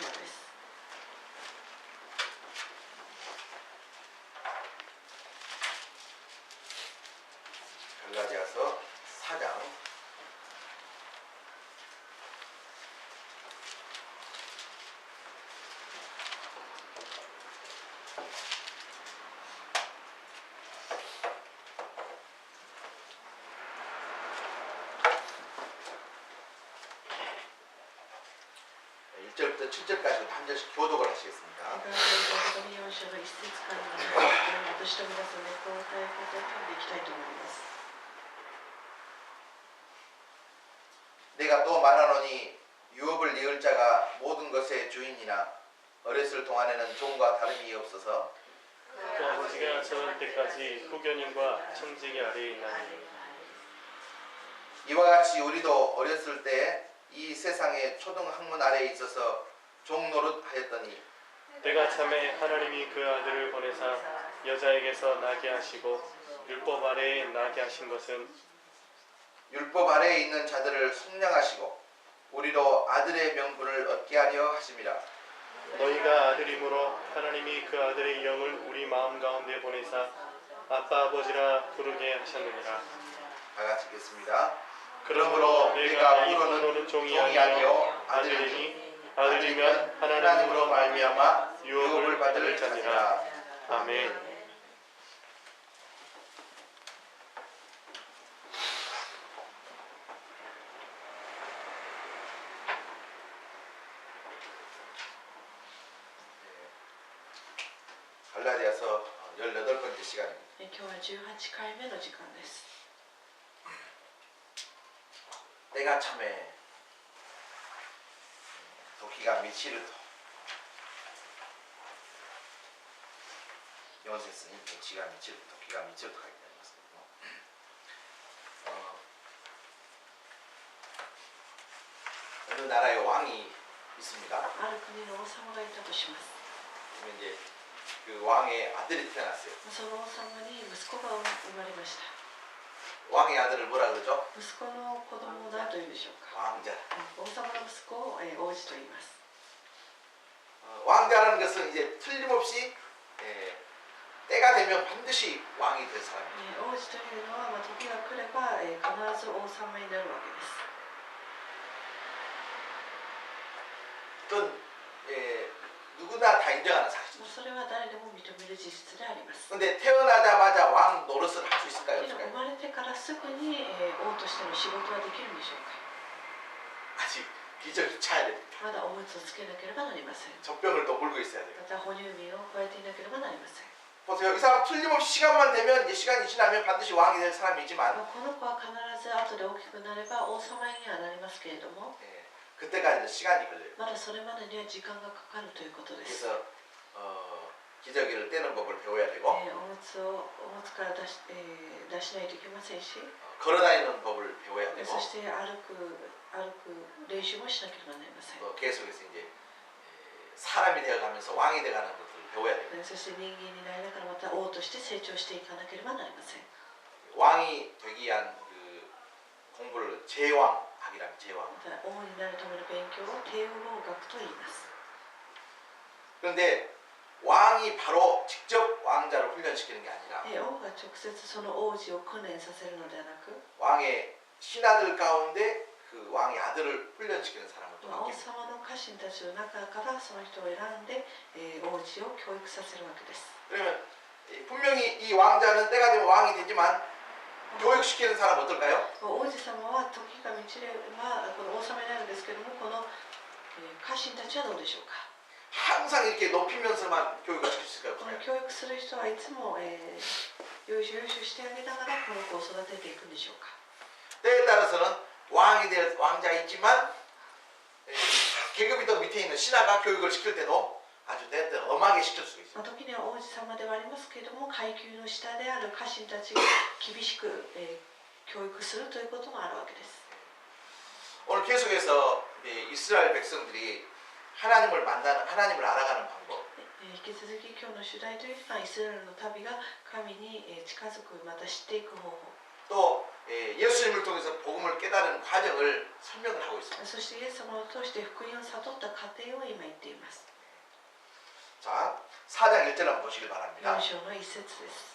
話です。갈라디아서 4장 1절부터 7절까지 한 절씩 교독을 하시겠습니다. 4章の1節から7節、私と皆さんでこう答えを読んでいきたいと思います。 내가 또 말하노니 유업을 이을 자가 모든 것의 주인이나 어렸을 동안에는 종과 다름이 없어서 또 아버지가 저럴 때까지 후견인과 청지기 아래에 있나니 이와 같이 우리도 어렸을 때 이 세상의 초등학문 아래에 있어서 종 노릇하였더니 때가 참에 하나님이 그 아들을 보내사 여자에게서 나게 하시고 율법 아래에 나게 하신 것은 율법 아래에 있는 자들을 속량하시고 우리도 아들의 명분을 얻게 하려 하심이라. 너희가 아들이므로 하나님이 그 아들의 영을 우리 마음 가운데 보내사 아빠 아버지라 부르게 하셨느니라. 다 같이 읽겠습니다. 그러므로 내가 이후로는 종이 아니요 아들이니 아들이면 하나님으로 말미암아 유업을 받을 자니라. 아멘. 갈라디아서 18번째 시간입니다. 今日は18回目の時間です。 때가 참에 도끼가 미치르도 영어에서는 도끼가 미치르도 도끼가 미치르도 하게 되는 것입니다. 어느 나라에 왕이 있습니다. ある国の王様がいたとします。 그러면 이제 그 왕의 아들이 태어났어요. その王様に息子が生まれました。 왕의 아들을 뭐라 그러죠? 息子の子供を何というでしょうか。 왕자. 王様の息子を王子と言います。 왕자라는 것은 이제 틀림없이 때가 되면 반드시 왕이 될 사람입니다. 王子というのは時が来れば必ず王様になるわけです。 그건 누구나 다 인정하는 사실이죠. それは誰でも認める事実であります。 근데 태어나자마자 왕 노릇을 할 수 있을까요? 生 없을까요? まれてからすぐに王としての仕事はできるんでしょうか。 아직 기저귀 차야 됩니다. まだおむつをつけなければなりません。 젖병을 또 물고 있어야 돼요. また哺乳瓶を加えていなければなりません。 보세요. 이 사람 틀림없이 시간만 되면 이제 시간이 지나면 반드시 왕이 될 사람이지만 この子は必ず後で大きくなれば王様にはなりますけれども、 그때까지는 시간이 걸려요. まだそれまでには時間がかかるということです。 그래서 기저귀를 떼는 법을 배워야 되고 おむつから出しないといけませんし、 걸어다니는 법을 배워야 되고 そして歩く練習もしなければなりません。 또 계속해서 이제 사람이 되어가면서 왕이 되어가는 것들을 배워야 되고 そして人間になりながらまた王として成長していかなければなりません。 왕이 되기 위한 그 공부를 제왕학이라는 제왕. また王になるための勉強を帝王学と言います。 그런데 왕이 바로 직접 왕자를 훈련시키는 게 아니라 王が直接その王子を訓練させるのではなく、 왕의 신하들 가운데 그 왕의 아들을 훈련시키는 사람을 또 王 맡깁니다. 様の家臣たちの中からその人を選んで、王子を教育させるわけです。 그러면 분명히 이 왕자는 때가 되면 왕이 되지만 교육시키는 사람 어떨까요? 王子様は時が満ちればこの王様になるんですけども、この家臣たちはどうでしょうか。 항상 이렇게 높이면서만 교육을 시킬 수가 この 없어요. 教育する人はいつも、優秀してあげながらこの子を育てていくんでしょうか。 때에 따라서는 왕이 될 왕자이지만 계급이 더 밑에 있는 신하가 교육을 시킬 때도 아주 때에 따라 엄하게 시킬 수 있어요. 時には王子様ではありますけれども、階級の下である家臣たちが厳しく、教育するということもあるわけです。 오늘 계속해서 이스라엘 백성들이 하나님을 만나는 하나님을 알아가는 방법. 引き続き今日の主題というのはイスラエルの旅が神に近づく、また知っていく方法。또 예수님을 통해서 복음을 깨달은 과정을 설명을 하고 있습니다. そしてイエス様を通して福音を悟った過程を今言っています。 자, 4장 1절 한번 보시길 4 바랍니다. 章の一節です。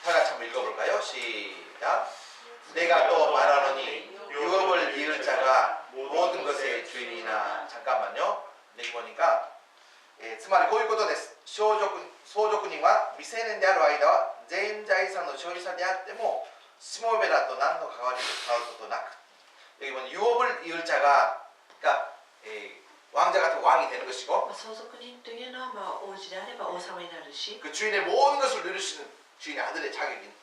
다 같이 한번 읽어볼까요? 시작. 내가 또 말하노니 유업을 이을 자가 모든 것의 주인이나. 잠깐만요. 여기 보니까 つまりこういうことです。相続人は未成年である間は全財産の所有者であってもしもべらと何の関わりも変わることなく 여기 보면 유업을 이을 자가 그러니까 왕자 같은 왕이 되는 것이고 相続人というのは王子であれば王様になるし、 그 주인의 모든 것을 누릴 수 있는 주인의 아들의 자격을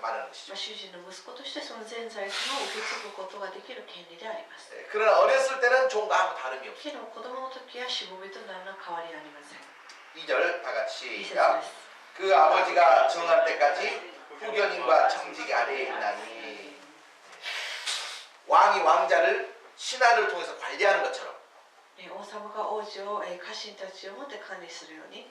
말하는 것이죠. 主人の息子としてその全財産を受け継ぐことができる権利であります。 그러나 어렸을 때는 종과 아무 다름이 없어요. けど子供の時はしもべと何ら変わりありません。 2절 다 같이 2節 시작. です。 그 아버지가 정할 때까지 후견인과 청지기 아래에 있나니. 왕이 왕자를 신하를 통해서 관리하는 것처럼 王様が王子を家臣たちをもって管理するように。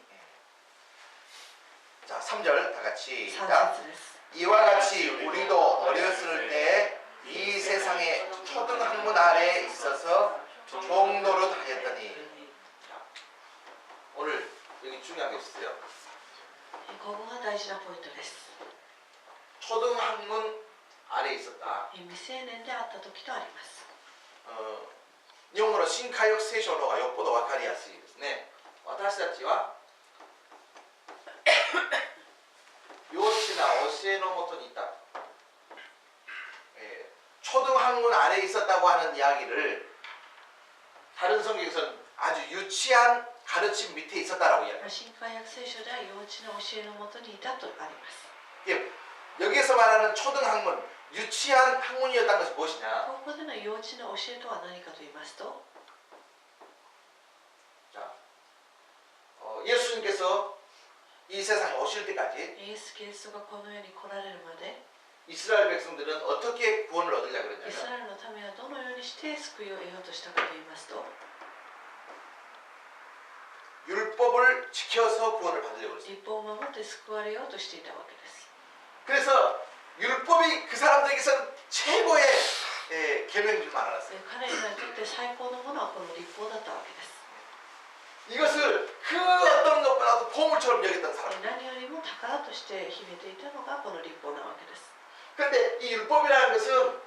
자, 3절 다 같이 3 시작. 節です。 이와 같이 우리도 어렸을 때 이 세상의 초등학문 아래에 있어서 종노릇 하였더니. 오늘 여기 중요한 게 있어요. ここが大事なポイントです。 초등학문 아래에 있었다. 未成年であった時とあります。 日本語の新海訳聖書の方がよっぽど分かりやすいですね。私たちは幼稚な教えのもとにいた、초등학문 아래에 있었다고 하는 이야기를 다른 성경에서는 아주 유치한 가르침 밑에 있었다라고 이야기합니다. 新海訳聖書では幼稚な教えのもとにいたとあります。 여기에서 말하는 초등학문, 유치한 학문이었다는 것이 무엇이냐? ここでの幼稚な教えとは何かと言いますと、 자, 예수님께서 이 세상에 오실 때까지 イエス・キリストがこの世に来られるまで、 이스라엘 백성들은 어떻게 구원을 얻으려고 イス 그랬냐면 ラエルの民はどのようにして救いを得ようとしたかと言いますと、 율법을 지켜서 구원을 받으려고 했어요. 立法を守って救われようとしていたわけです。 그래서 율법이 그 사람들에게서는 최고의 계명인 줄만 알았어요. 彼らにとって最高のものはこの立法だったわけです。 이것을 그 어떤 것보다도 보물처럼 여겼던 사람. 何よりも宝として秘めていたのがこの立法なわけです。 그런데 이 율법이라는 것은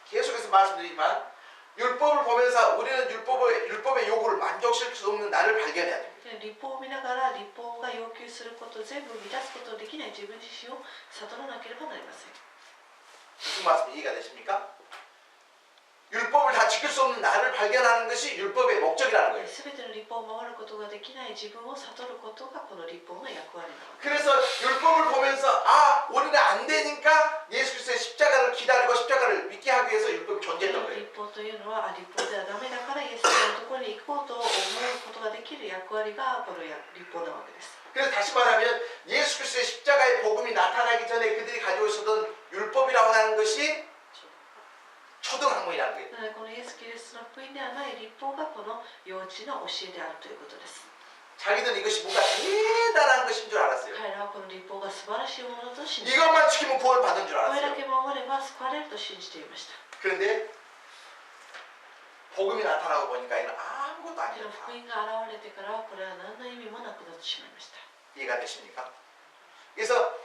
계속해서 말씀드리지만 율법을 보면서 우리는 율법의 요구를 만족시킬 수 없는 나를 발견해야 됩니다. 立法を見ながら立法が要求すること全部満たすことのできない自分自身を悟らなければなりません。 무슨 말씀 이해가 되십니까? 율법을 다 지킬 수 없는 나를 발견하는 것이 율법의 목적이라는 거예요. すべての立法を守ることができない自分を悟ることがこの立法の役割なの。 그래서 율법을 보면서 우리는 안 되니까 예수 그리스도의 십자가를 기다리고 십자가를 믿게 하기 위해서 율법이 존재했던 거예요. 立法というのは立法ではダメだからイエス様のところに行こうと思うことができる役割がこの立法なわけです。 그래서 다시 말하면 예수 그리스도의 십자가의 복음이 나타나기 전에 그들이 가지고 있었던 율법이라고 하는 것이 초등학문이라는 거예요. なのでこのイエス・キリストの福音ではない立法がこの幼稚な教えであるということです。 자기들은 이것이 뭔가 대단한 것인 줄 알았어요. 彼らはこの立法が素晴らしいものと信じて、 이것만 지키면 구원을 받은 줄 これだ 알았어요. け守れば救われると信じていました。 그런데 복음이 나타나고 보니까 이는 아무것도 けど 아니었다. 福音が現れてからこれは何の意味もなくなってしまいました。 이해가 되십니까? 그래서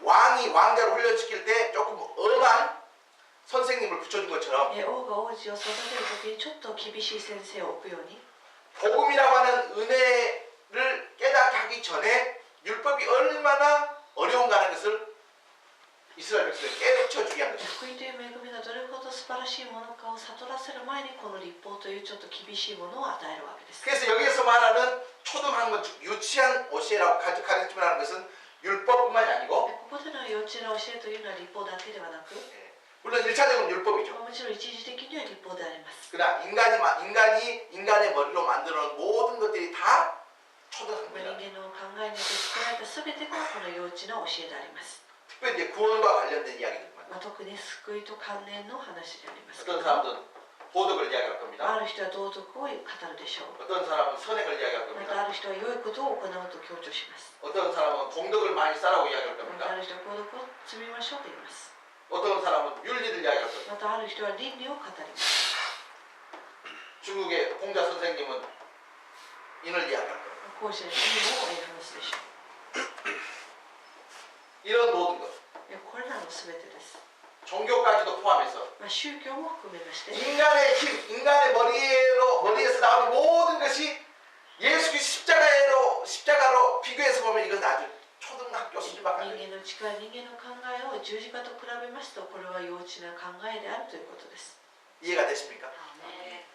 왕이 왕자를 훈련시킬 때 조금 엄한 선생님을 붙여준 것처럼 王が王子を育てるときにちょっと厳しい先生を置くように、 복음이라고 하는 은혜를 깨닫게 하기 전에 율법이 얼마나 어려운가 하는 것을 이스라엘 백성에 깨우쳐주게 한 것입니다. 福音という恵みがどれほど素晴らしいものかを悟らせる前にこの立法というちょっと厳しいものを与えるわけです。 그래서 여기에서 말하는 초등학문, 유치한 오시에라고 가르침이라는 것은 율법뿐만이 아니고 ここでの幼稚な教えというのは立法だけではなく、 물론 1차적으로 율법이죠. もちろん一時的には立法であります。 그러나 인간의 머리로 만들어 놓은 모든 것들이 다 人 초등학문이다. 間の考えによって作られた全てがこの幼稚な教えであります。 특별히 이제 구원과 관련된 이야기들만. 特に救いと関連の話であります。 어떤 사람들은 도덕을 이야기할 あ 겁니다. る人は道徳を語るでしょう。 어떤 사람은 선행을 이야기할 ま 겁니다. たある人は良いことを行うと強調します。 어떤 사람은 공덕을 많이 쌓으라고 이야기할 またあ 겁니다. る人は功徳を積みましょうと言います。 어떤 사람은 윤리를 이야기할 겁니다. またある人は倫理を語ります。 중국의 공자 선생님은 인을 이야기할 겁니다. 後者に意味を話すでしょ 이런 모든 것, う。これらの全てです。 종교까지도 포함해서 まあ、宗教も含めまして、 인간의 힘, 인간의 머리에서 나오는 모든 것이 예수 그리스도 십자가로 비교해서 보면 이건 아주 초등학교 人 수준밖에 안 間 돼요. の力、人間の考えを十字架と比べますと、これは幼稚な考えであるということです。 이해가 되십니까? 네.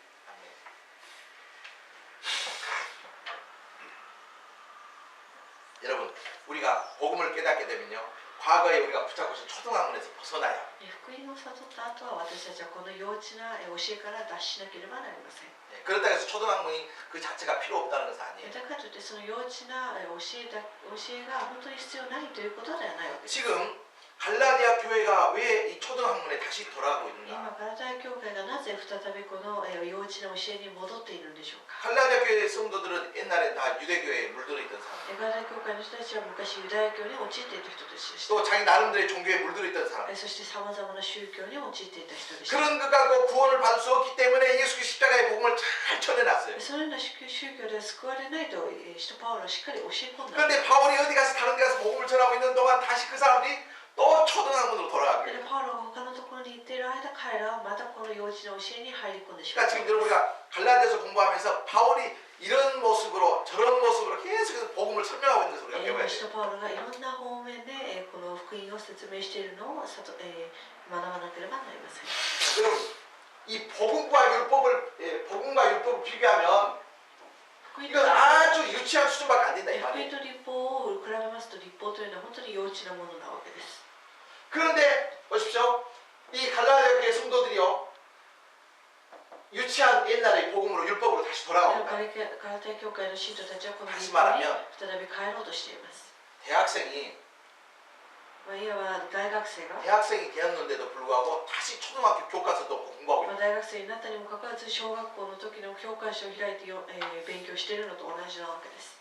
여러분, 우리가 복음을 깨닫게 되면요, 과거에 우리가 붙잡고 있는 초등학문에서 벗어나야 합니다. 福音を悟った後は私たちはこの幼稚な教えから脱しなければなりません。 그렇다고 해서 초등학문이 그 자체가 필요 없다는 것은 아니에요. だからといってその幼稚な教えが本当に必要ないということではないわけです。 지금 갈라디아 교회가 왜 이 초등학문에 다시 돌아가고 今 있는가? ガラタヤ教会がなぜ再びこの幼稚な教えに戻っているんでしょうか。 갈라디아 교회 성도들은 옛날에 다 유대교회에 물들어 있던 사람, ガラタヤ教会の人たちは昔ユダヤ教に陥っていた人たちでした。 또 자기 나름대로의 종교에 물들어 있던 사람. そしてさまざまな宗教に陥っていた人でした。 그런 것 갖고 구원을 받을 수 없기 때문에 예수 그리스도 십자가의 복음을 잘 전해놨어요. そのような宗教では救われないと使徒パウロはしっかり教え込んだ。 그런데 바울이 어디 가서 다른 데 가서 복음을 전하고 있는 동안 다시 그 사람들이 또 초등학문으로 돌아가게 で 돼요. パウロが他のところに行っている間、彼らはまたこの幼稚な教えに入り込んでしま 그러니까 う。 지금 여러분 우리가 갈라디아서 공부하면서 바울이 이런 모습으로 저런 모습으로 계속해서 복음을 설명하고 있는 것을 우리가 배워야 使 돼요. 徒パウロがいろんな方面でこの福音を説明しているのを学ばなければなりません。 여러분 이 복음과 율법을 비교하면 福音 이건 아주 유치한 수준밖에 안 된다 이 福音 말이에요. と立法を比べますと立法というのは本当に幼稚なものなわけです。 그런데 보십시오. 이 갈라디아 교회 성도들이요. 유치한 옛날의 복음으로 율법으로 다시 でも 돌아갑니다. ガラタヤ教会の信徒たちはこの立 다시 法に 말하면 再び帰ろうとしています。 대학생이 いわば大学生が 대학생이 되었는데도 불구하고 다시 초등학교 교과서도 공부하고 있는 大学生になったにもかかわらず小学校の時の教科書を開いて勉強しているのと同じなわけです。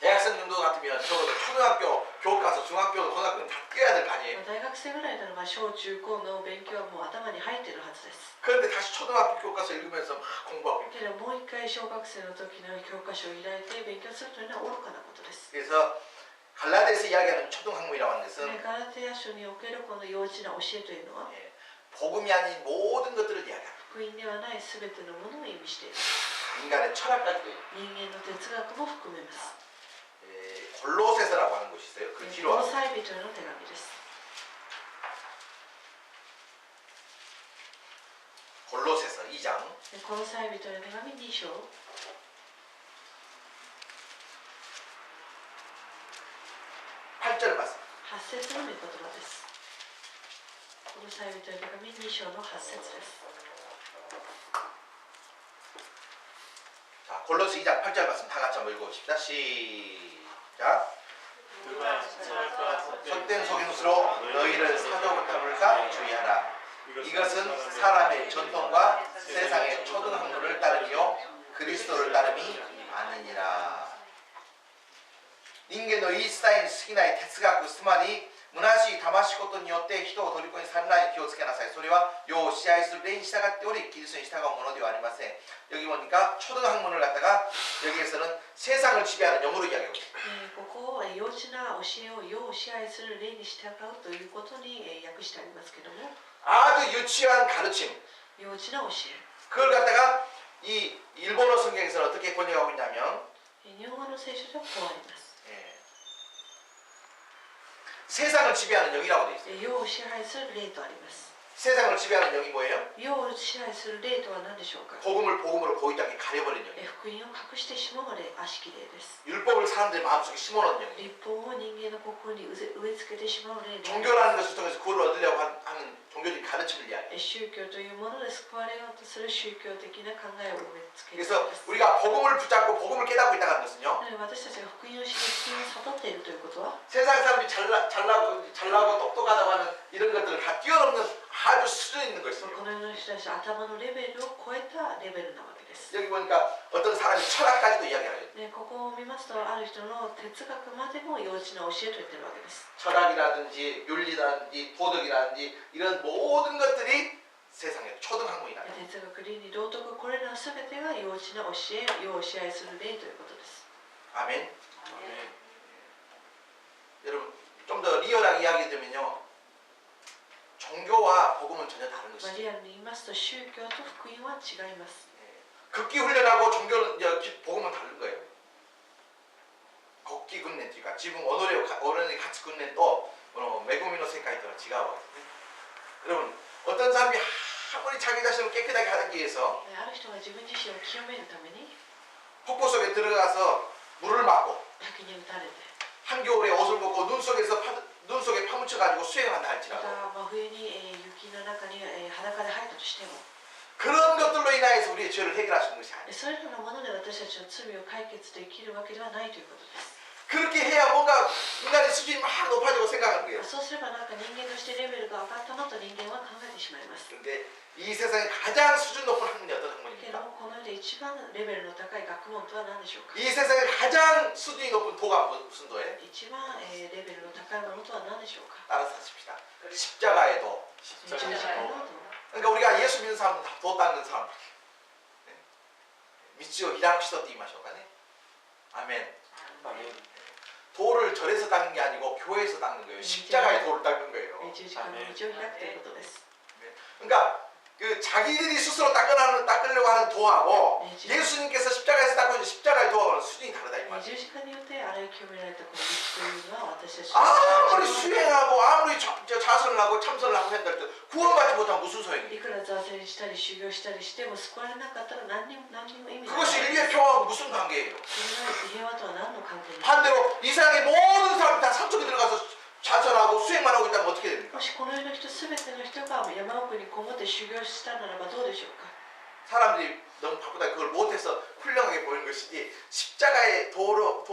대학생 정도 같으면 적어도 초등학교 교과서, 중학교, 고등학교는 다 띄어야 될 거 아니에요. 大学生ぐらいならば小中高の勉強はもう頭に入っているはずです。 그런데 다시 초등학교 교과서 읽으면서 막 공부하고 있는 けどもう一回小学生の時の教科書を開いて勉強するというのは愚かなことです。 그래서 갈라디아에서 이야기하는 초등학문이라고 하는 것은 ガラテヤ書におけるこの幼稚な教えというのは 복음이 아닌 모든 것들을 이야기합니다. 福音ではない全てのものを意味している。 인간의 철학까지도 人間の哲学も含めます。 골로새서라고 하는 곳이 있어요. 그 こ 뒤로 のサイ人への手紙です。 골로새서 2장 このサイ人への手紙2章 8절 말씀. 8節の御言葉です。このサイ人への手紙2章の8節です。 자, 골로새 2장 8절 말씀 다 같이 한번 읽어봅시다. 시작. 그가 선악과 헛된 속임수로 너희를 사도못함을까 주의하라. 이것은 사람의 전통과 세상의 초등학문을 따르며 그리스도를 따름이 아니니라. 人間の言い伝えに過ぎない哲学つまり虚しい騙しことによって人を虜にされないように気をつけなさい。それは世を支配する霊に従っておりキリストに従うものではありません。 여기 보니까 초등학문을 갖다가 여기에서는 세상을 지배하는 영으로 이야기하고 있습니다. ここは幼稚な教えを世を支配する霊に従うということに訳してありますけども、 아주 유치한 가르침. 幼稚な教 그걸 갖다가 이 일본어 성경에서는 어떻게 번역하고 있냐면 え、日本語の聖書ではこうあります。 세상을 지배하는 영이라고 되어 있어요. 世を支配する霊とあります。 세상을 지배하는 영이 뭐예요? 世を支配する霊とは何でしょうか。 복음을 복음으로 고이 땅에 가려버린 영. 福音を隠してしまう霊、悪しき霊です。 율법을 사람들의 마음속에 심어놓은 영. 立法を人間の心に植え付けてしまう霊で、 종교라는 것을 통해서 구원을 얻으려고 하는 종교적인 가르침을 이야기해요. 宗教というもので救われようとする宗教的な考えを植え付けてい 그래서 ます。 우리가 복음을 붙잡고 복음을 깨닫고 있다는 것은요. 私たちが福音を知り、福音を悟っているということは、 세상 사람들이 잘나고 똑똑하다고 하는 이런 것들을 다 뛰어넘는 아주 수준 있는 것이에요. この世の人たちは頭のレベルを超えたレベルなわけです。 여기 보니까 어떤 사람이 철학까지도 이야기하요. ね、ここを見ますと、ある人の哲学までも幼稚な教えと言ってるわけです。 철학이라든지 윤리라든지 도덕이라든지 이런 모든 것들이 세상의 초등학문이다. 哲学、倫理、道徳、これらすべてが幼稚な教え、世を支配する例ということです。 아멘. 여러분 좀 더 리얼하게 이야기하면요, 종교와 복음은 전혀 다른 まあ、 것이죠. リアルに言いますと、宗教と福音は違います。 걷기 훈련하고 종교는 복음은 다른 거예요. 걷기訓練というか、自分己を勝つ訓練とこの恵みの世界とは違うわけですね。 여러분 어떤 사람이 아무리 자기 자신을 깨끗하게 하기 위해서 ある人が自分自身を清めるために 폭포 속에 들어가서 물을 맞고 滝に打たれて、 한겨울에 옷을 벗고 눈 속에 파묻혀 가지고 수행한다 ま 할지라도 た真冬に雪の中に裸で入ったとしても、 그런 것들로 인하여서 우리의 죄를 해결하시는 것이 아니에요. それらのもので私たちの罪を解決できるわけではないということです。 그렇게 해야 뭔가 인간의 수준이 막 높아지고 생각하는 거예요. そうすればなんか人間としてレベルが上がったなと人間は考えてしまいます。 그런데 이 세상에 가장 수준 높은 학문이 어떤 けど 학문입니까? もこの世で一番レベルの高い学問とは何でしょうか。 이 세상에 가장 수준이 높은 도가 무슨 도예요? 一番レベルの高いものとは何でしょうか。 따라서 하십시다. 십자가의 도. 十字架の道。 그러니까 우리가 예수 믿는 사람은 다도 닦는 사람. 네? 미치오 히라쿠시도 띠마쇼가네. 아멘. 아멘. 도를 절에서 닦는 게 아니고 교회에서 닦는 거예요. 십자가의 도를 닦는 거예요. 十字架の道を開くということです。 그러니까 그 자기들이 스스로 닦으려고 하는 도하고 예수님께서 십자가에서 닦고 십자가의 도하고는 수준이 다르다 이 말이에요. 十字架によって洗い清められたこの道というのは私たち 아무리 수행하고 아무리 자선을 하고 참선을 하고 한다 해도 구원받지 못하면 무슨 い 소용이에요? くら座禅したり修行したりしても救われなかったら何にも意味がない。 그것이 인류의 평화와 무슨 관계예요? それは平和とは何の関係ですか。 반대로 이 세상의 모든 사람이 다 산속에 들어가서 자선하고 수행만 하고 있다면 어떻게 됩니까? もしこの世の人すべての人が山奥にこもって修行したならばどうでしょうか。 사람들이 너무 바쁘다 그걸 못해서 훌륭하게 보이는 것이지 십자가의 도로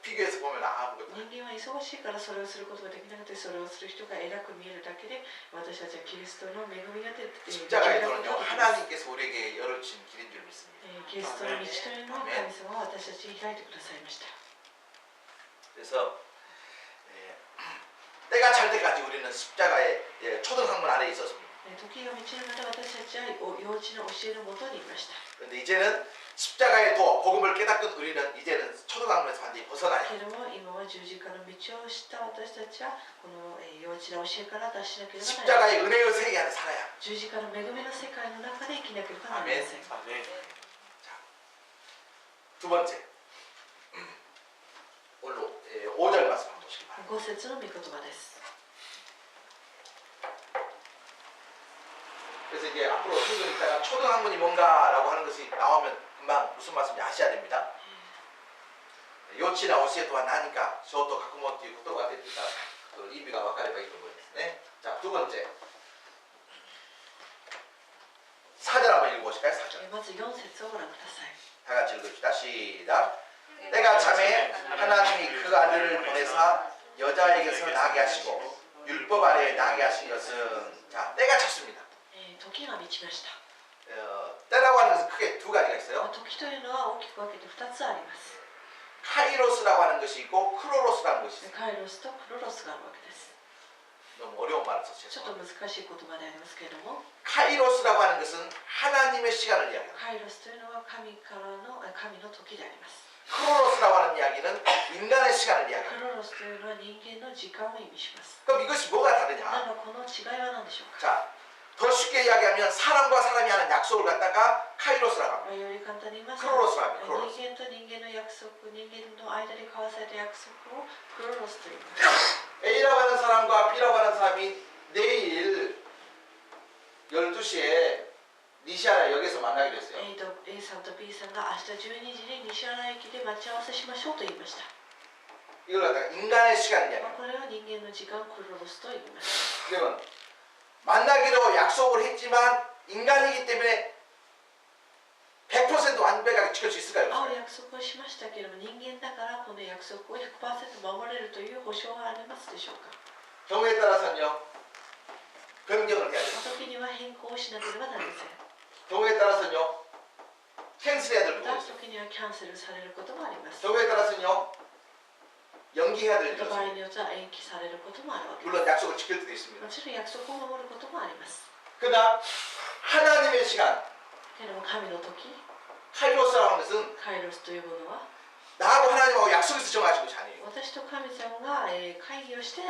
비교해서 보면 아무것도 人間は忙しいからそれをすることができなくて、それをする人が偉く見えるだけで、私たちはキリストの恵みが出て 십자가의 도는요 하나님께서 우리에게 열어주신 길인 줄 믿습니다. キリストの道というのを神様は私たちに開いてくださいました。 그래서 때가 찰 때까지 우리는 십자가의 초등학문 안에 있었습니다. 時が満ちるまで私たちは幼稚な教えのもとにいました。 그런데 이제는 십자가의 도, 복음을 깨닫던 우리는 이제는 초등학문에서 완전히 벗어나야 け 해요. れども今は十字架の道を知った私たちはこの幼稚な教えから脱しなければなりません。 십자가의 은혜의 세계 안에 살아야 해요. 十字架の恵みの世界の中で生きなければなりません。 아멘. 두 번째, 오늘 5절 말씀 한번 보시기 바랍니다. 5節の御言葉です。 그래서 이제 앞으로 성경 읽다가 초등학문이 뭔가라고 하는 것이 나오면 금방 무슨 말씀인지 아셔야 됩니다. 요치나 오시에 또한 하니까 저도 갖고 못 뛰고 또 가겠다. 그 의미가 와까리가 있는 거예요. 네. 자, 두 번째. 4절 한번 읽어보실까요? 4절. まず4節をご覧ください。 다 같이 읽읍시다. 시작. 때가 참에 하나님이 그 아들을 보내사 여자에게서 나게 하시고 율법 아래에 나게 하신 것은 자, 때가 찼습니다. 時が満ちました。 때라고 하는 것은 크게 두 가지가 있어요. 時というのは大きく分けて2つあります。 카이로스라고 하는 것이 있고 크로로스라는 것이 있어요. カイロスとクロロスがあるわけです。 너무 어려운 말을 ちょっ 썼어요. と難しい言葉でありますけれども、 카이로스라고 하는 것은 하나님의 시간을 이야기합니다. カイロスというのは神の時であります。 크로로스라고 하는 이야기는 인간의 시간을 ク 이야기합니다. ロロスというのは人間の時間を意味します。 그럼 이것이 뭐가 な 다르냐? らこの違いは何でしょうか。 자, 더 쉽게 이야기하면 사람과 사람이 하는 약속을 갖다가 카이로스라고 합니다. より簡単に言いますと、クロロスがあるクロロス人間と人間の約束、人間の間で交わされた約束をクロロスと言います。 A라고 하는 사람과 B라고 하는 사람이 내일 12시에 니시아라 역에서 만나기로 했어요. A さんと B さんが明日12時に西原駅で待ち合わせしましょうと言いました。 이걸 갖다가 인간의 시간을 이야기합니다. これは人間の時間クロロスと言います。 그러면 만나기로 약속을 했지만 인간이기 때문에 100% 완벽하게 지킬 수 있을까요? 会う約束をしましたけれども、人間だからこの約束を 100% 守れるという保証はありますでしょうか。 경우에 따라서는요 변경을 해야 돼요. 時には変更をしなければなりません。 경우에 따라서는요, 캔슬해야 될 また 경우 있어요. 時にはキャンセルされることもあります。 경우에 따라서는요, 연기해야 될 また 경우 場合 있어요. によっては延期されることもあるわけです。 물론 약속을 지킬 때도 있습니다. もちろん約束を守ることもあります。 그러나 하나님의 시간, けれども神の時、 카이로스라는 것은 カイロスというものは 나하고 하나님하고 약속해서 정하신 것이 아니에요. 私と神様が会議をして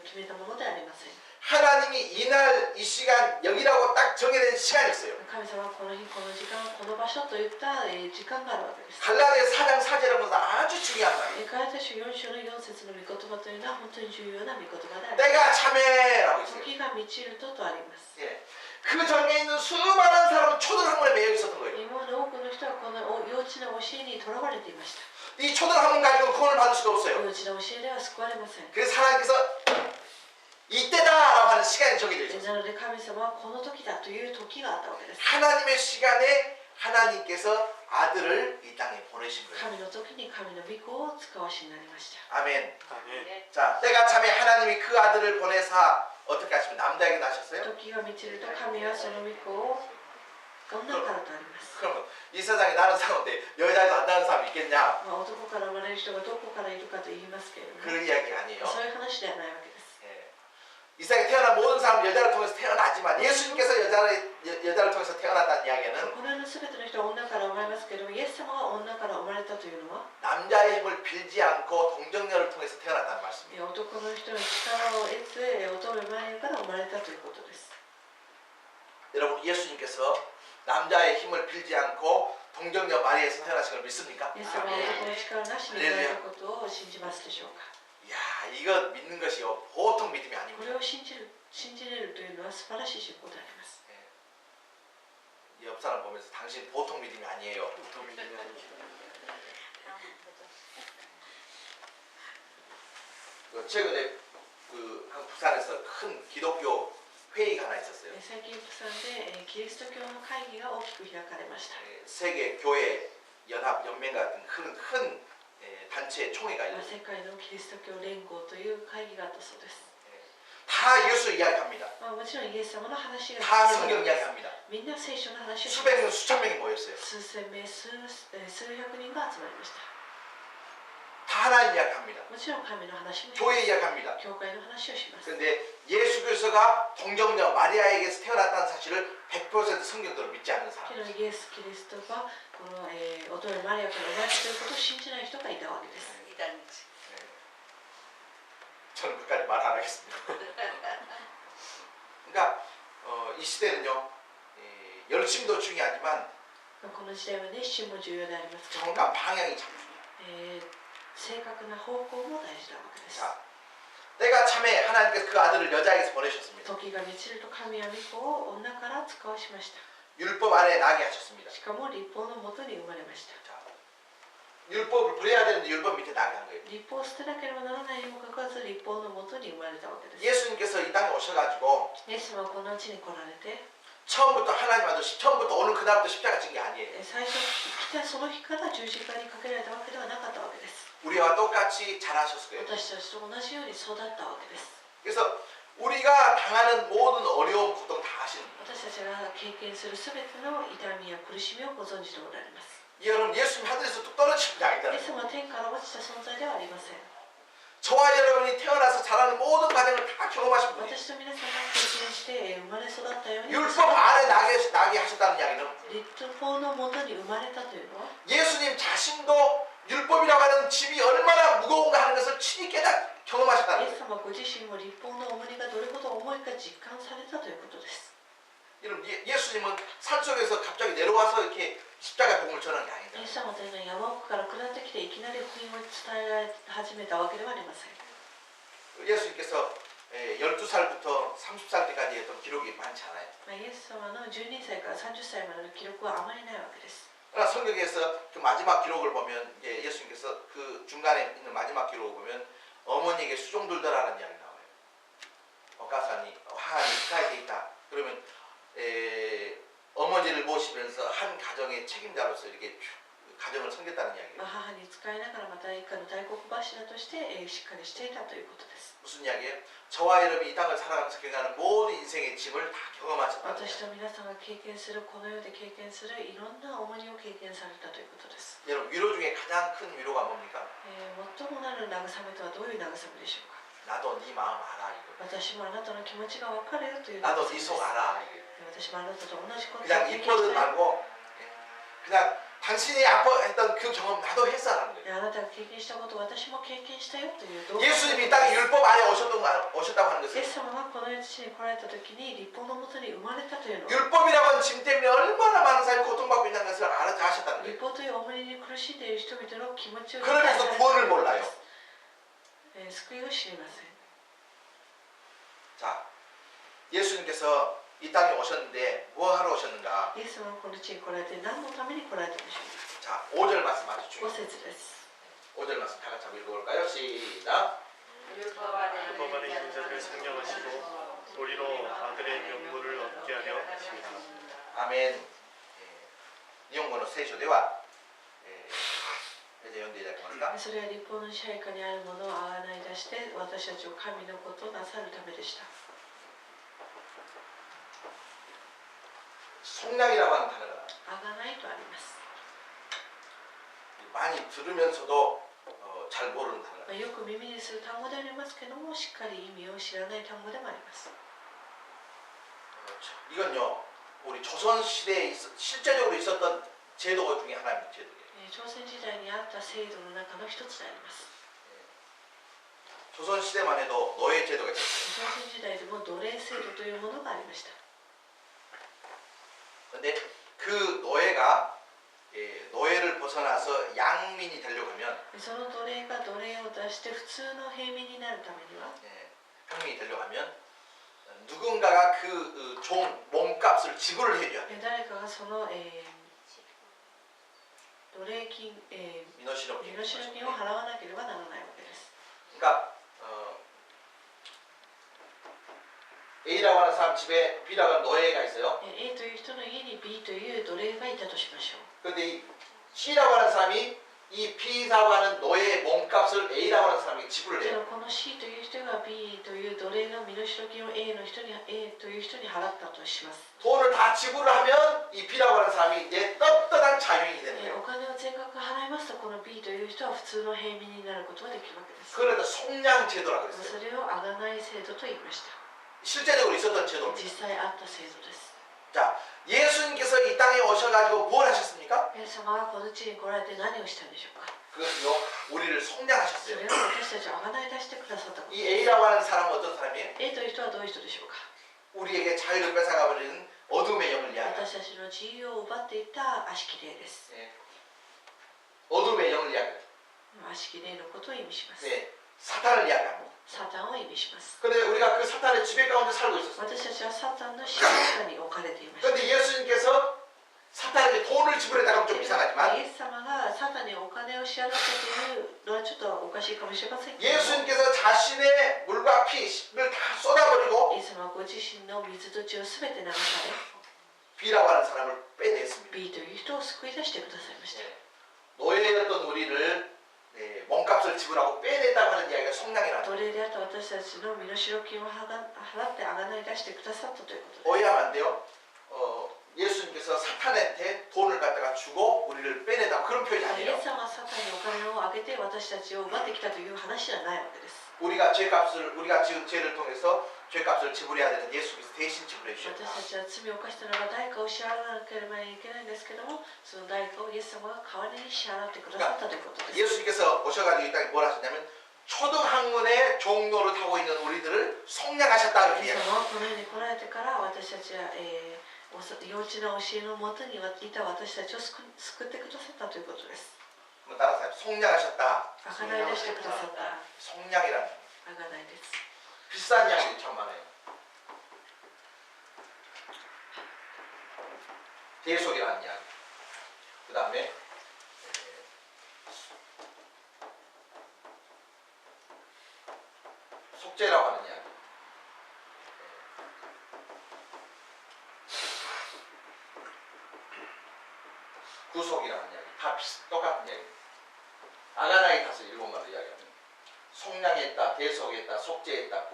決めたものではありません。 하나님이 이날 이 시간 여기라고 딱 정해진 시간이 있어요. 神様はこの日この時間この場所といった時間があるわけです。 갈라디아 4장 4절이라는 것은 아주 중요한 말이에요. ガラテヤ書4章の4節の御言葉というのは本当に重要な御言葉であります。 때가 참해라고 있어요. 時が満ちるととあります。 예. 그 전에 있는 수많은 사람은 초등학문에 매여 있었던 거예요. 今まで多くの人はこの幼稚な教えにとらわれていました。 이 초등학문 가지고 구원을 받을 수가 幼 없어요. 稚な教えでは救われません。 그래서 하나님께서 이때다라고 하는 시간이 정해져 있어요. なので神様はこの時だという時があったわけです。 하나님의 시간에 하나님께서 아들을 이 땅에 보내신 거예요. 神の時に神の御子を使わしになりました。 아멘. 아멘. 자, 때가 참에 하나님이 그 아들을 보내사 어떻게 하시면 남자에게 낳으셨어요? 時が満ちると神はその御子を女からとあります。 그러면 이 세상에 나는 사람인데 여자에서 안 나는 사람이 있겠냐? まあ、男から生まれる人がどこからいるかと言いますけれども、 그런 이야기가 아니에요. そういう話ではないわけです。 예. 이 세상에 태어난 모든 사람은 여자를 통해서 태어나지만 예수님께서 여자를 통해서 태어났다는 이야기는 この世の全ての人は女から生まれますけれども、イエス様が女から生まれたというのは、 남자의 힘을 빌지 않고 동정녀를 통해서 태어났다는 말씀이에요. 男の人の力を得て乙女マリアから生まれたということです。 여러분 예수님께서 남자의 힘을 빌지 않고 동정녀 마리아에서 태어나신 걸 믿습니까? イエス様は男の力なしに生まれたことを信じますでしょうか。 이야 이거 믿는 것이 보통 믿음이 こ 아닙니다. れを信じれるというのは素晴らしい信仰であります。 이 옆 사람 보면서 당신 보통 믿음이 아니에요. 보통 믿음이 아니죠. 최근에 그 부산에서 큰 기독교 회의가 하나 있었어요. 最近プサンでキリスト教の会議が大きく開かれました。 세계 교회 연합 연맹 같은 큰 단체 총회가 世 있어요. 界のキリスト教連合という会議があったそうです。 다 예수 이야기합니다. まあ、もちろんイエス様の話が 다 성경 이야기합니다. みんな聖書の話をし 수백 명 수천 명이 모였어요. 数千名数百人が集まりました。 다 하나님 이야기합니다. もちろん神の話もしま 교회 す。 이야기합니다. 教会の話をします。 그런데 예수께서가 동정녀 마리아에게서 태어났다는 사실을 100% 성경대로 믿지 않는 け 사람. どイエス・キリストがこの、乙女マリアから生まれたということを信じない人がいたわけです。 저는 그까지 말 안 하겠습니다. 그러니까 이 시대는요 열심도 중요하지만 この時代は熱心も重要でありますけど、 정확한 방향이 참 중요해요. 正確な方向も大事なわけです。 자, 때가 참에 하나님께서 그 아들을 여자에게서 보내셨습니다. 時が満ちると神は御子を女から使わしました。 율법 아래 나게 하셨습니다. しかも立法のもとに生まれました。 자, 율법을 버려야 되는데 율법 밑에 나게 한 거예요. 立法を捨てなければならないにもかかわらず立法のもとに生まれたわけです。 예수님께서 이 땅에 오셔가지고 イエス様はこの地に来られて、 처음부터 하나님 아들 처음부터 오늘 그날부터 십자가 진 게 아니에요. 最初来たその日から十字架にかけられたわけではなかったわけです。 우리와 똑같이 자라셨을 거예요. 私たちと同じように育ったわけです。 그래서 우리가 당하는 모든 어려움, 고통 다 아시는 거예요. 私たちが経験するすべての痛みや苦しみをご存知でおられます。 여러분 예수님 하늘에서 뚝 떨어지신 게 イエ 아니잖아요. ス様は天から落ちた存在ではありません。 저와 여러분이 태어나서 자라는 모든 과정을 다 경험하신 분이에요. 私と皆さんが経験して生まれ育ったように 율법 아래 나게 하셨다는 이야기는 立法のもとに生まれたというのは 예수님 자신도 율법이라고 하는 짐이 얼마나 무거운가 하는 것을 친히 경험하셨다는 イエ 거예요. ス様ご自身も立法の重荷がどれほど重いか実感されたということです。 여러분 예수님은 산속에서 갑자기 내려와서 이렇게 십자가 복음을 전한 게 イエ 아니잖아요. ス様というのは山奥から下ってきていきなり福音を伝えられ始めたわけではありません。 예수님께서 12살부터 30살 때까지 했던 기록이 많지 않아요. イエス様の12歳から30歳までの記録はあまりないわけです。 그러나 성경에서 그 마지막 기록을 보면 예수님께서 그 중간에 있는 마지막 기록을 보면 어머니에게 수종들더라는 이야기 나와요. 어가사니 하하니 스타에 있다. 그러면 어머니를 모시면서 한 가정의 책임자로서 이렇게 가정을 섬겼다는 이야기예요. 母に仕えながらまた一家の大黒柱としてしっかりしていたということです。 무슨 이야기예요? 저와 여러분이 이 땅을 살아가면서 경험하는 모든 인생의 짐을 다 경험하셨다는 私 거예요. と皆さんが経験するこの世で経験するいろんな重荷を経験されたということです。 여러분 위로 중에 가장 큰 위로가 뭡니까? 最もなる慰めとはどういう慰めでしょうか。 나도 네 마음 알아 이거. 私もあなたの気持ちが分かるよという 나도 慰め 네 です。 속 알아 이거. 私もあなたと同じことを 그냥 経験 이뻐도 したい。 말고 그냥 당신이 아파했던 그 경험 나도 했어라는 거예요. あなたが経験したことを私も経験したよという動機 예수님이 이 땅에 율법 아래 오셨다고 하는 イ 것은 エス様がこの地に来られた時に立法のもとに生まれたというのは 율법이라고 하는 짐 때문에 얼마나 많은 사람이 고통받고 있는 것을 아셨다는 立 거예요. 法という重荷に苦しんでいる人々の気持ちを 그러면서 구원을 몰라요. 救いを知りません。 자, 예수님께서 이 땅에 오셨는데 뭐 하러 오셨는가? イエス様はこの地に来られて何のために来られたでしょ 자, 5절 말씀 아주 うか。 중요해요. 5節です。 5절 말씀 다 같이 한번 읽어볼까요? 시작. 율법 아래 있는 자들을 상경하시고 도리로 아들의 명분을 얻게 하려 하십니다. 아멘. 日本語の聖書では、読んでいただけますか。それは立法の支配下にあるものをあがない出して私たちを神のことをなさるためでした。 속량이라고 하는 단어가 あがないとあります。 많이 들으면서도 잘 모르는 단어가 よく耳にする単語でありますけどもしっかり意味を知らない単語でもあります。 이건요 우리 조선 시대에 실제적으로 있었던 제도 중에 하나입니다. 제도예요. 朝鮮時代にあった制度の中の一つであります。 조선 시대만 해도 노예 제도가 있었어요. 朝鮮時代でも奴隷制度というものがありました。 그런데 그 노예가 노예를 벗어나서 양민이 되려고 하면 その奴隷が奴隷を出して普通の平民になるためには 평민이 되려고 하면 누군가가 그 종 몸값을 지불을 해줘야 돼요. 誰かがその、奴隷金、身代 민노실업金. 金を払わなければならないわけです。 그러니까 A라고 하는 사람 집에 B라고 하는 노예가 있어요. A という人の家に B という奴隷がいたとしましょう。 그런데 이 C라고 하는 사람이 이 B라고 하는 노예의 몸값을 A라고 하는 사람에게 지불을 じゃ 해요. あこの C という人が B という奴隷の身代金を A という人に払ったとします。 돈을 다 지불을 하면 이 B라고 하는 사람이 이제 떳떳한 자유인이 되는 お 거예요. 金を全額払いますとこの B という人は普通の平民になることができるわけです。 그래서 속량 제도라고 そ 그랬어요. れをあがない制度と言いました。 실제적으로 있었던 제도입니다. 実際あった制度です。 자, 예수님께서 이 땅에 오셔가지고 뭘 하셨습니까? イエス様がこの地に来られて何をしたんでしょうか。 그것은요, 우리를 そ 속량하셨어요. れは私たちをあがない出してくださったこと 이 です。 A라고 하는 사람은 어떤 사람이에요? A という人はどういう人でしょうか。 우리에게 자유를 뺏어가버리는 어둠의 영을 이야기합니다. 私たちの自由を奪っていった悪しき霊です。 네. 어둠의 영을 이야기합니다. 悪しき霊のことを意味します。 네. 사탄을 이야기합니다. サタンを意味します。 그런데 우리가 그 사탄의 지배 가운데 살고 있었어요. 私たちはサタンの支配下に置かれていました。 그런데 예수님께서 사탄에게 돈을 지불했다고 하면 좀 イ 이상하지만 エス様がサタンにお金を支払ったというのはちょっとおかしいかもしれませんけども、 예수님께서 자신의 물과 피를 다 쏟아버리고 イエス様はご自身の水と血をすべて流され、 B라고 하는 사람을 빼냈습니다. B という人を救い出してくださいました。 노예였던 우리를 몸값을 지불하고 빼냈다고 하는 이야기가 속량이라는 奴 거예요. 隷であった私たちの身代金を払ってあがない出してくださったということです。 오해하면 안 돼요. 예수님께서 사탄한테 돈을 갖다가 주고 우리를 빼내다 그런 표현이 イエ 아니에요. ス様はサタンにお金をあげて私たちを奪ってきたという話じゃないわけです。 우리가 지은 죄를 통해서 죄값을 지불해야 되는 예수께서 대신 지불해 私 주셨다. たちは罪を犯したなら代価を支払わなければいけないんですけども、その代価をイエス様が代わりに支払ってくださったということです。 예수님께서 오셔가지고 이 땅에 뭘 하셨냐면 초등학문의 종로를 타고 있는 우리들을 속량하셨다 イ 그렇게 エス 이야기해요. 様はこの世に来られてから私たちは、幼稚な教えのもとにいた私たちを救ってくださったということです。 한번 따라서 속량하셨다. あがない出してくださった。 속량이라는 あがないです。 비싼 이야기들이 참 많아요. 대속이라는 이야기. 그 다음에 속죄라고 하는 이야기. 구속이라는 이야기. 다 똑같은 이야기입니다. 아가나이 탓을 일본말로 이야기합니다. 속량했다, 대속했다, 속죄했다,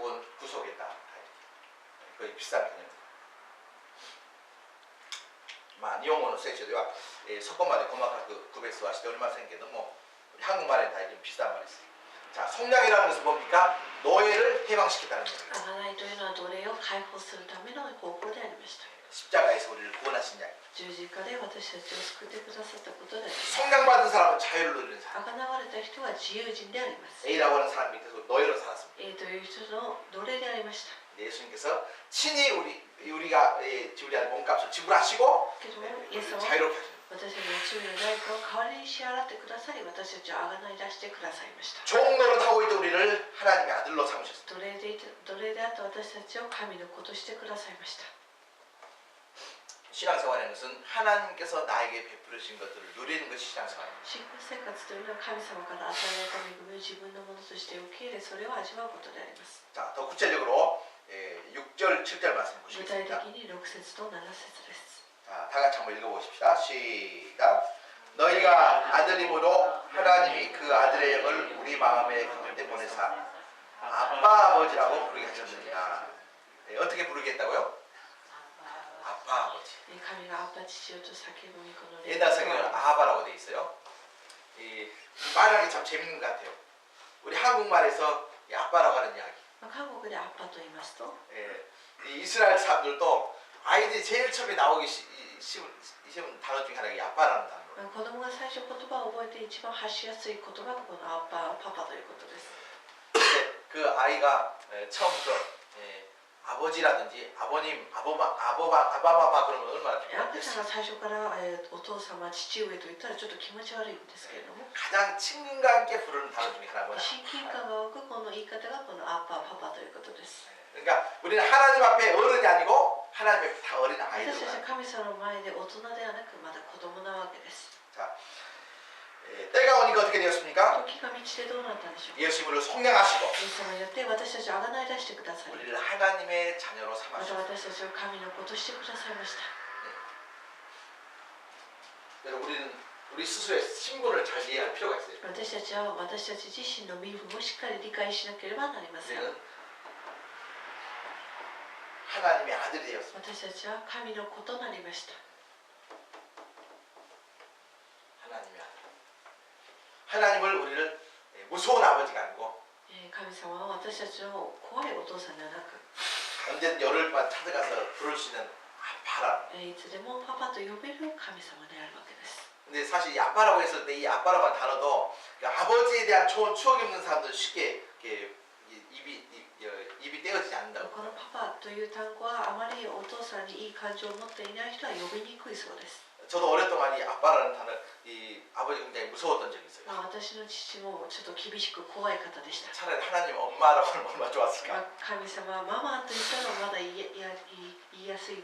구속했다. 거의 비슷한 개념입니다. まあ日本語の聖書では、そこまで細かく区別はしておりませんけども、 한국말에는 다 이런 비슷한 말이 있어요. 자, 속량이라는 것은 뭡니까? 노예를 해방시켰다는 얘기입니다. 贖いというのは奴隷を解放するための方法でありました。 십자가에서 우리를 구원하신 양. 十字架で私たちを救ってくださったことであります。 속량받은 사람은 자유를 누리는 사람. 贖われた人は自由人であります。 A라고 하는 사람 밑에서 노예로 살았습니다. A という人の奴隷でありました。 예수님께서 친히 우리가 지불할 몸값을 지불하시고 けども、イエ 우리를 ス様は 자유롭게 하십니다. 私たちの罪の代価を代わりに支払ってくださり、私たちをあがない出してくださいました。 종노릇하고 있던 우리를 하나님의 아들로 삼으셨습니다. 奴隷であった私たちを神の子としてくださいました。 신앙생활의 것은 하나님께서 나에게 베푸르신 것들을 누리는 것이 신앙생활입니다. 信仰生活というのは神様から与えられた恵みを自分のものとして受け入れ、それを味わうことであります。 자, 더 구체적으로 6절, 7절 말씀 具体 보시겠습니다. 的に6節と7節です。 자, 다 같이 한번 읽어보십시다. 시작. 너희가 아들임으로 하나님이 그 아들의 영을 우리 마음에 가운데 보내사 아빠 아버지라고 부르게 하셨느니라. 어떻게 부르겠다고요? 아빠 아버지. 神がアッパ父よと叫ぶ御子の霊 옛날 성경은 아바라고 돼 있어요. 말하기 참 재밌는 것 같아요. 우리 한국말에서 이 아빠라고 하는 이야기. 韓国でアッパと言いますと、 이 이스라엘 사람들도 아이들이 제일 처음에 나오기 쉬운 단어 중에 하나가 이 아빠라는 단어. 子供が最初言葉を覚えて一番発しやすい言葉がこのアッパ、パパということです。 근데 그 아이가 처음부터 아버지라든지 아버님, 아바마마 그러면 얼마나 赤ちゃん 기쁜지. が最初から、お父様、父上と言ったらちょっと気持ち悪いんですけれども、 가장 친근감 있게 부르는 단어 중에 하나가 뭐냐. 親近感が多くこの言い方がこのアッパ、パパということです。 그러니까 우리는 하나님 앞에 어른이 아니고 하나님 앞에 다 어린 私 아이들. たちは神様の前で大人ではなくまだ子供なわけです。 자, 때가 오니까 어떻게 되었습니까? 時が満ちてどうなったんでしょうか。 예수님을 속량하시고 イエス様によって私たちをあがない出してください。 우리를 하나님의 자녀로 また 삼으셨습니다. 私たちを神の子としてくださいました。 그래서 우리 스스로의 신분을 잘 이해할 필요가 있어요. 私たちは私たち自身の身分をしっかり理解しなければなりません。 우리는 하나님의 아들이 되었습니다. 私たちは神の子となりました。 하나님의 아들. 하나님을 우리를 무서운 아버지가 아니고 神様は私たちの怖いお父さんではなく、 언제든 열흘만 찾아가서 부를 수 있는 아빠라. いつでもパパと呼べる神様であるわけです。 근데 사실 이 아빠라고 했을 때 이 아빠라고 하는 단어도 그 아버지에 대한 좋은 추억이 없는 사람들은 쉽게 이렇게 입이 떼어지지 않는다고. このパパという単語はあまりお父さんにいい感情を持っていない人は呼びにくいそうです。 저도 오랫동안 이 아빠라는 단어, 이 아버지가 굉장히 무서웠던 적이 있어요. 私の父もちょっと厳しく怖い方でした。 차라리 하나님 엄마라고 하면 얼마나 좋았을까. 神様はママと言ったらまだ言いやすい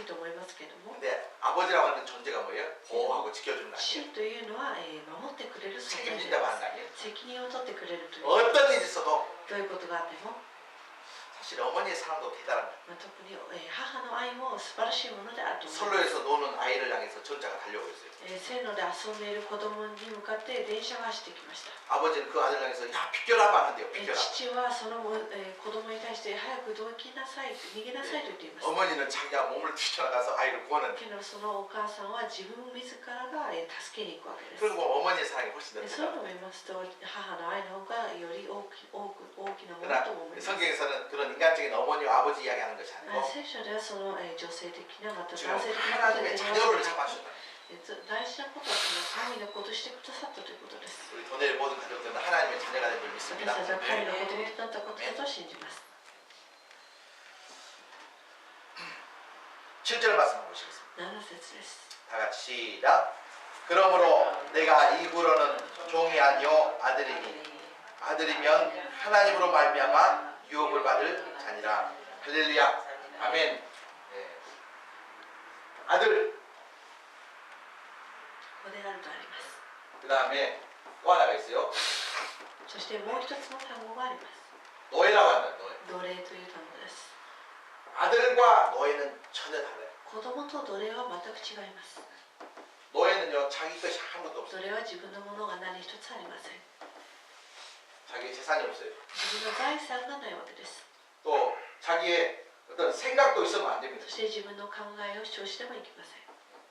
と思いますけども、 근데 아버지라고 하는 존재가 뭐예요? 보호하고 지켜주는 거 아니에요? 父というのは、守ってくれる存在で 책임진다고 す。 하는 거 아니에요? 責任を取ってくれるという、 어떤 일이 있어도 どういうことがあっても、 사실 어머니의 사랑도 대단한 거예요. 特に、母の愛も素晴らしいものであると思います。 선로에서 노는 아이를 향해서 전차가 달려오고 있어요. 線路で遊んでいる子供に向かって電車が走ってきました。 아버지는 그 아들 향해서 야 비켜라면 하는데요. 비켜라. 父はその、子供に対して早くどきなさい、逃げなさいと言っています。 어머니는 자기가 몸을 뛰쳐나가서 아이를 구하는. けどそのお母さんは自分自らが助けに行くわけです。 그리고 어머니의 사랑이 훨씬 더 そういう 대단. のを見ますと母の愛の方がより大きなもの 그러나 と思います。 성경에서는 그런 인간적인 어머니와 아버지 이야기하는 것이 아니고 聖書ではその、女性的なまた 지금 男性的なことで 하나님의 言い 자녀를 ますが、 삼아주셨다. 大事なことはその神の子としてくださったということです。 우리 도내의 모든 가족들은 하나님의 자녀가 된 줄 私 믿습니다. たちは神の子供となったことだと信じます。 7절 말씀 보시겠습니다. 7節です。 다 같이 시작. 그러므로 내가 이후로는 종이 아니요 아들이니 아들이면 하나님으로 말미암아 유업을 받을 자니라. 할렐루야. 아멘. 네. 아들. 子であるとあります。 그 다음에 또 하나가 있어요. そしてもう一つの単語があります。 노예라고 한다. 노예. 奴隷という単語です。 아들과 노예는 전혀 달라요. 子供と奴隷は全く違います。 노예는요 뭐냐면요, 자기 것이 아무것도 없어요. 奴隷は自分のものが何一つありません。 자기의 재산이 없어요. 自分の財産がないわけです。 또 자기의 어떤 생각도 있으면 안 됩니다. そして自分の考えを主張してもいけません。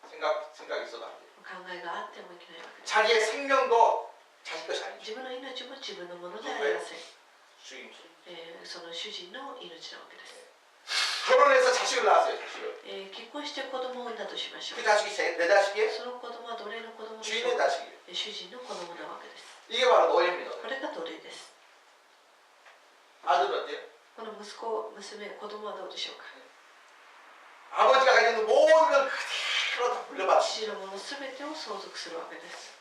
생각이 있어도 안 돼요. 考えがあってもいけないわけです。 자기의 생명도 자기 것이 아니죠. 自分の命も自分のものではありません。 주인. その主人の命なわけです。 결혼해서 자식을 낳았어요. 자식을. 結婚して子供を産んだとしましょ 그 う。 자식이 내 자식이에요? その子供は奴隷の子供でしょ 주인의 う。 자식이에요. 主人の子供なわけです。 이게 바로 노예입니다. これが奴隷です。 아들은 어때요? この息子、娘、子供はどうでしょうか。 아버지가 가진 모든 걸 그대로 다 물려받아. 父のものすべてを相続するわけです。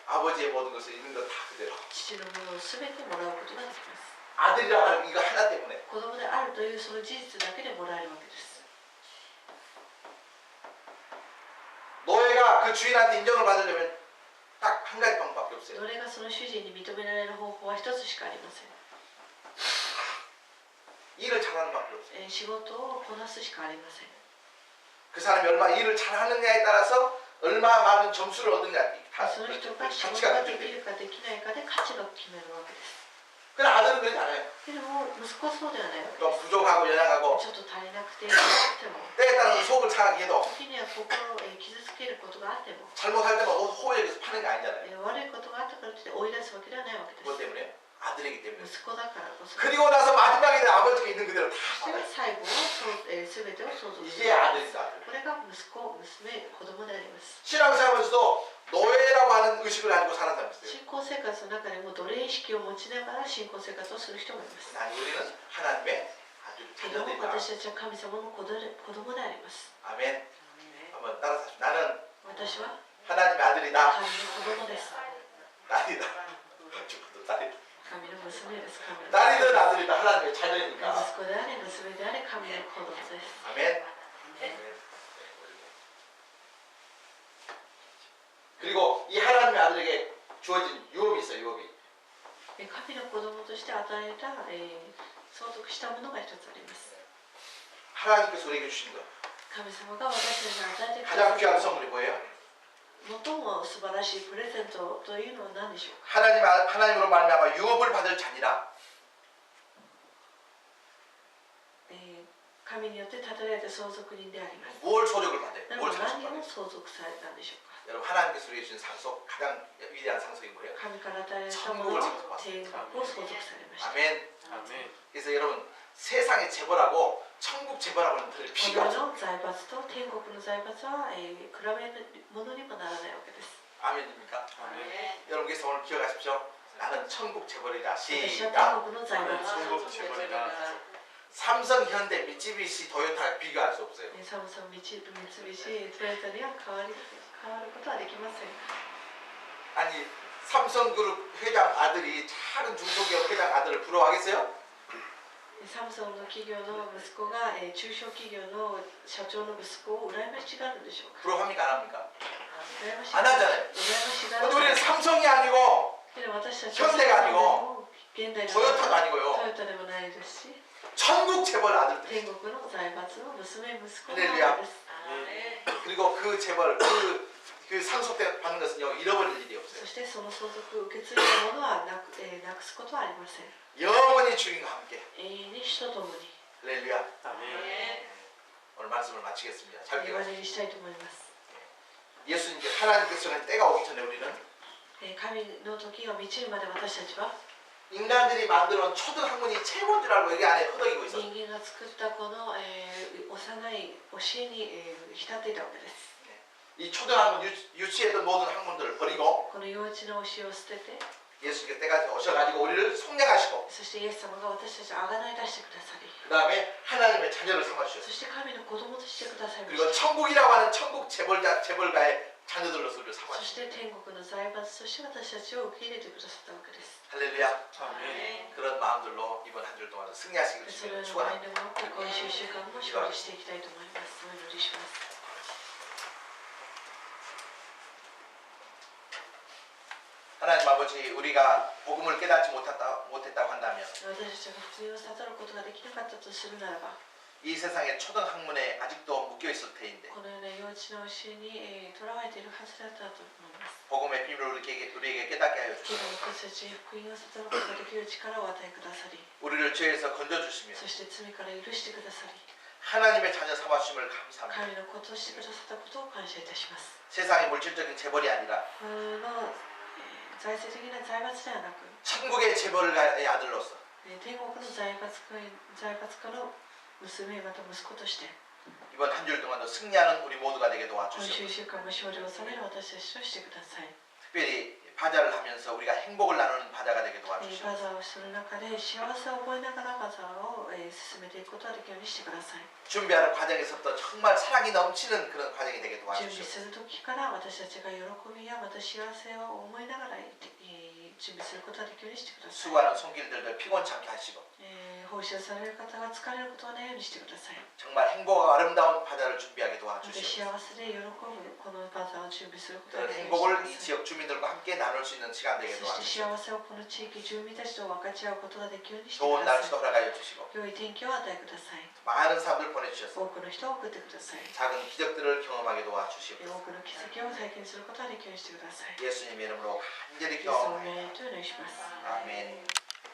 아버지의 모든 것을 있는 것 다 그대로. 父のものをすべてもらうことができます。 아들이라고 하는 이거 하나 때문에. 子供であるというその事実だけでもらえるわけです。 노예가 그 주인한테 인정을 받으려면 딱 한 가지 방법밖에 없어요. 奴隷がその主人に認められる方法は一つしかありません。 일을 잘하는 방법이 없어요. 仕事をこなすしかありません。 그 사람이 얼마 일을 잘하느냐에 따라서 얼마 많은 점수를 얻느냐 다 その人が仕事 가치가 がで 결정돼요. きるかできないかで価値が決めるわけです。 그러나 아들은 그렇지 않아요. でも息子はそうではないわけ 또 です。 부족하고 연약하고 ちょっと足りなくて、なくても、 때에 따라서 속을 상하게 해도 時には心を傷つけることがあっても、 잘못할 때만 호의에서 파는 게 아니잖아요. 悪いことがあったからといって追い出すわけではないわけで 뭐 す。 때문에? 아들이기 때문에. 息子だからこそ。 그리고 나서 마지막에 아버지가 있는 그대로 다 そして 받아요. 最後はそう全てを相続する 이게 わけです。 아들이다. 아들. これが息子、娘、子供であります。 신앙생활에서도 노예라고 하는 의식을 가지고 사는 사람이 있어요. 信仰生活の中でも奴隷意識を持ちながら信仰生活をする人もいます。 아니 우리는 하나님의 아들 でも 자녀들이다. 私たちは神様の子供であります。 아멘. 한번 따라서 합시다. 나는 私は 하나님의 아들이다. 神の子供です。 딸이다. 죽어도 딸이다. 神の娘です。神の 딸이든 아들이든 하나님의 자녀니까. 息子であれ、娘であれ、神の子供です。 아멘. 그리고 이 하나님의 아들에게 주어진 유업이 있어요. 유업이. 神の子供として与えた、相続したものが一つあります。 하나님께서 우리에게 주신 것. 神様が私たちに与えてくだ 가장 さ 귀한 った 선물이 뭐예요? 最も素晴らしいプレゼントというのは何でしょうか。 하나님으로 말미암아 유업을 받을 자니라. 神によって建てられた相続人であります。 뭘 소적을 받아요? で 뭘 も何 상속받아요? を相続されたんでしょうか。 여러분 하나님께서 우리에게 주신 상속 가장 위대한 상속이 뭐예요? 神から与えられたものは天国を相続されました。 아멘. 아멘. 그래서 여러분 세상의 재벌하고 천국 재벌하고는 별 こ 비교가 の 없어요. 世の財閥と天国の財閥は、比べるものにもならないわけです。 아멘입니까? 아멘. 여러분 그래서 오늘 기억하십시오. 나는 천국 재벌이다. 私は 시작. 天国の財 나는 閥。 천국 재벌이다. 삼성, 현대, 미쯔비시, 토요타 비교할 수 없어요. サムソン、三菱、トヨタには変わることはできません。 아니 삼성그룹 회장 아들이 작은 중소기업 회장 아들을 부러워하겠어요? サムソンの企業の息子が、中小企業の社長の息子を羨ましがるんでしょうか。 부러워합니까 안 합니까? 羨まし 안 하잖아요. 羨ましが 근데 る。 우리는 삼성이 아니고 でも私たち 현대가 아니고 現代の 토요타도 아니고요. トヨタでもないですし、 천국 재벌 아들들. 天国の財閥の娘、息子の할렐루야. です。 그리고 그 재벌 그 상속 때 받는 것은요 잃어버릴 일이 そ 없어요. してその相続を受け継いだものはなくすことはありません。 영원히 주인과 함께. 永遠に主と共に 할렐루야. 아멘. 오늘 말씀을 마치겠습니다. 잘 終わ 기억하세요. りにしたいと思います。 예수님께 하나님께서는 때가 오기 전에 우리는 神の時が満ちるまで私たちは 인간들이 만들어 온 초등 학문이 최고인 줄 알고 여기 안에 허덕이고 있었어요. 人間が作ったこの、幼い教えに、浸っていたわけです。 이 초등학문 유치했던 모든 학문들을 버리고 この幼稚な教えを捨てて、 예수님께 때가 오셔가지고 우리를 속량하시고 そしてイエス様が私たちをあがない出してくださり、 그 다음에 하나님의 자녀를 そ 삼아주셨어요. して神の子供としてくださいま 그리고 した。 천국이라고 하는 천국 재벌가의 자녀들로서 우리를 そ 삼아주셨어요. して天国の財閥として私たちを受け入れてくださったわけです。 할렐루야. 아멘. 그런 마음들로 이번 한 주 동안 승리하시기를 その 주님을 ようなマイ 축원합니다. ンドを持って今週1週間も勝利していきたいと思います。お祈りします。 하나님 아버지 우리가 복음을 깨닫지 못했다고 한다면 私たちが福音を悟ることができなかったとするならば、이 세상의 초등 학문에 아직도 묶여 있을 테인데 このような幼稚な教えにとらわれているはずだったと思います。 복음의 비밀을 우리에게 깨닫게 하여 けど 주시고 私たちに福音を悟ることができる力を与えくださり、 우리를 죄에서 건져 주시며 そして罪から許してくださり、 하나님의 자녀 삼아주심을 감사합니다. 神のことをしてくださったことを感謝いたします。 세상의 물질적인 재벌이 아니라 この財政的な財閥ではなく、 천국의 재벌가의 아들로서 天国の財閥家の娘また息子として、 이번 한 주일 동안도 승리하는 우리 모두가 되게 今週 도와주시고 1週間も勝利を収める私たちとしてください。 특별히 바자를 하면서 우리가 행복을 나누는 바자가 되게 バ 도와주시고 ザーをする中で幸せを覚えながらバザーを進めていくことができるようにしてください。 준비하는 과정에서부터 정말 사랑이 넘치는 그런 과정이 되게 準備 도와주시고 する時から私たちが喜びやまた幸せを思いながら準備することができるようにしてください。 수고하는 손길들도 피곤찮게 하시고 奉仕をされる方が疲れることはないようにしてください。 정말 행복하고 아름다운 바자를 준비하게 また 도와주시고 幸せで喜ぶこのバザーを準備することが 그런 できるよう 행복을 に 이 してください。 지역 주민들과 함께 나눌 수 있는 시간 되게 そして 도와주시고 幸せをこの地域住民たちと分かち合うことができるようにしてく 좋은 ださ 날씨도 い。 허락하여 주시고 良い天気を与えください。 많은 사람들 보내주셔서 多くの人を送ってください。 작은 기적들을 경험하게 도와주시고 多くの奇跡を体験することができるようにしてください。 예수님의 이름으로 간절히 イエスの 경험하여 名とお願いします。 아멘.